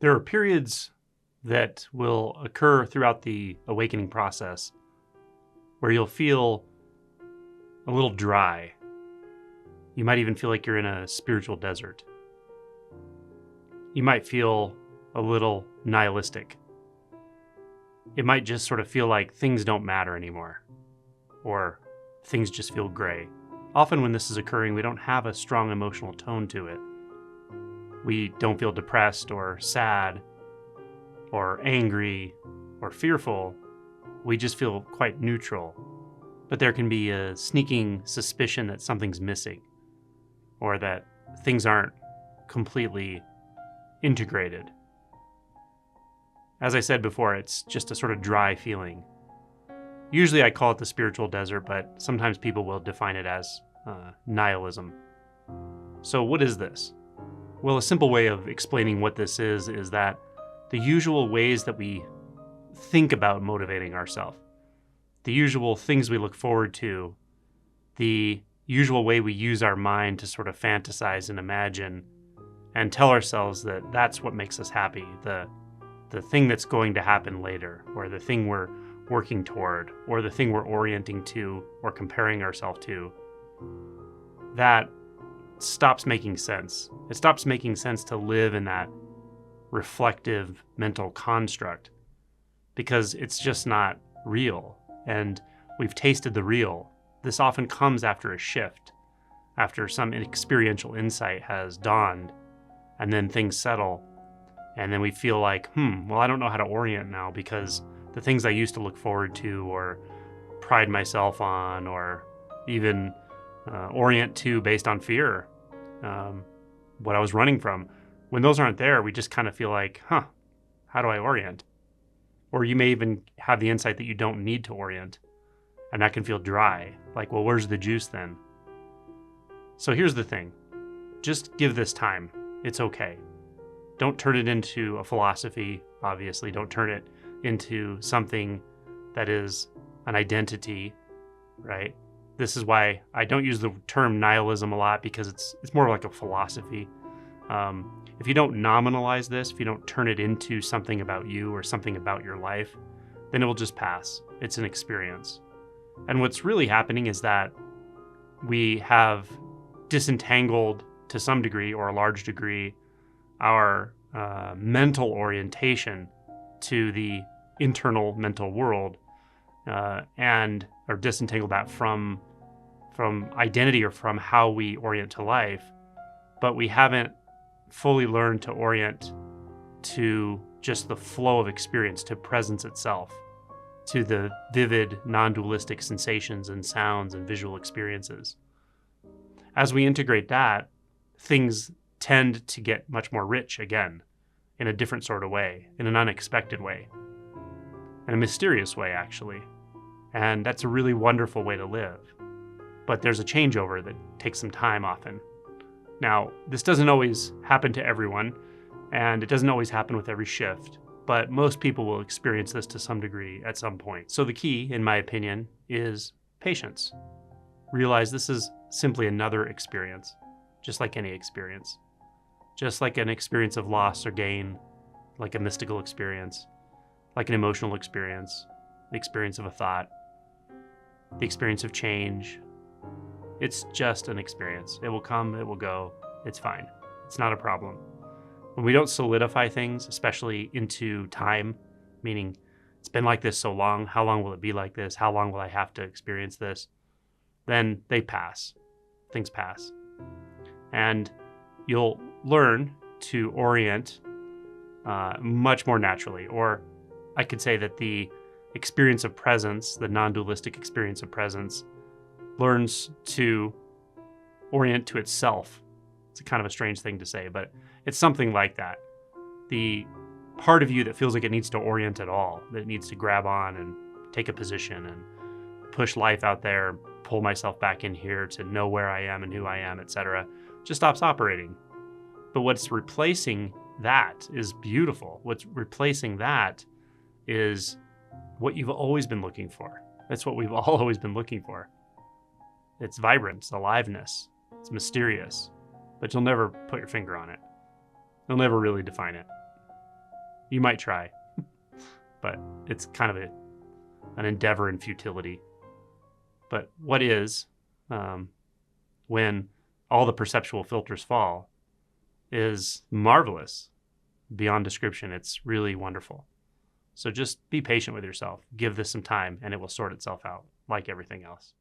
There are periods that will occur throughout the awakening process where you'll feel a little dry. You might even feel like you're in a spiritual desert. You might feel a little nihilistic. It might just sort of feel like things don't matter anymore, or things just feel gray. Often when this is occurring, we don't have a strong emotional tone to it. We don't feel depressed or sad or angry or fearful. We just feel quite neutral. But there can be a sneaking suspicion that something's missing, or that things aren't completely integrated. As I said before, it's just a sort of dry feeling. Usually I call it the spiritual desert, but sometimes people will define it as nihilism. So what is this? Well, a simple way of explaining what this is that the usual ways that we think about motivating ourselves, the usual things we look forward to, the usual way we use our mind to sort of fantasize and imagine and tell ourselves that that's what makes us happy, the thing that's going to happen later, or the thing we're working toward, or the thing we're orienting to or comparing ourselves to, that stops making sense. It stops making sense to live in that reflective mental construct because it's just not real. And we've tasted the real. This often comes after a shift, after some experiential insight has dawned, and then things settle. And then we feel like, well, I don't know how to orient now because the things I used to look forward to or pride myself on or even orient to based on fear, what I was running from. When those aren't there, we just kind of feel like, how do I orient? Or you may even have the insight that you don't need to orient, and that can feel dry. Like, well, where's the juice then? So here's the thing. Just give this time. It's okay. Don't turn it into a philosophy, obviously. Don't turn it into something that is an identity, right? This is why I don't use the term nihilism a lot, because it's more like a philosophy. If you don't nominalize this, if you don't turn it into something about you or something about your life, then it will just pass. It's an experience. And what's really happening is that we have disentangled, to some degree or a large degree, our mental orientation to the internal mental world, or disentangle that from identity or from how we orient to life, but we haven't fully learned to orient to just the flow of experience, to presence itself, to the vivid, non-dualistic sensations and sounds and visual experiences. As we integrate that, things tend to get much more rich again, in a different sort of way, in an unexpected way, in a mysterious way, actually. And that's a really wonderful way to live. But there's a changeover that takes some time often. Now, this doesn't always happen to everyone, and it doesn't always happen with every shift, but most people will experience this to some degree at some point. So the key, in my opinion, is patience. Realize this is simply another experience, just like any experience. Just like an experience of loss or gain, like a mystical experience, like an emotional experience, the experience of a thought, the experience of change. It's just an experience. It will come, it will go, it's fine. It's not a problem. When we don't solidify things, especially into time, meaning it's been like this so long, how long will it be like this? How long will I have to experience this? Then they pass. Things pass. And you'll learn to orient much more naturally. Or I could say that the experience of presence, the non-dualistic experience of presence, learns to orient to itself. It's a kind of a strange thing to say, but it's something like that. The part of you that feels like it needs to orient at all, that it needs to grab on and take a position and push life out there, pull myself back in here to know where I am and who I am, etc., just stops operating. But what's replacing that is beautiful. What's replacing that is what you've always been looking for. That's what we've all always been looking for. It's vibrance, aliveness. It's mysterious, but you'll never put your finger on it. You'll never really define it. You might try, but it's kind of an endeavor in futility. But what is, when all the perceptual filters fall, is marvelous beyond description. It's really wonderful. So just be patient with yourself. Give this some time, and it will sort itself out like everything else.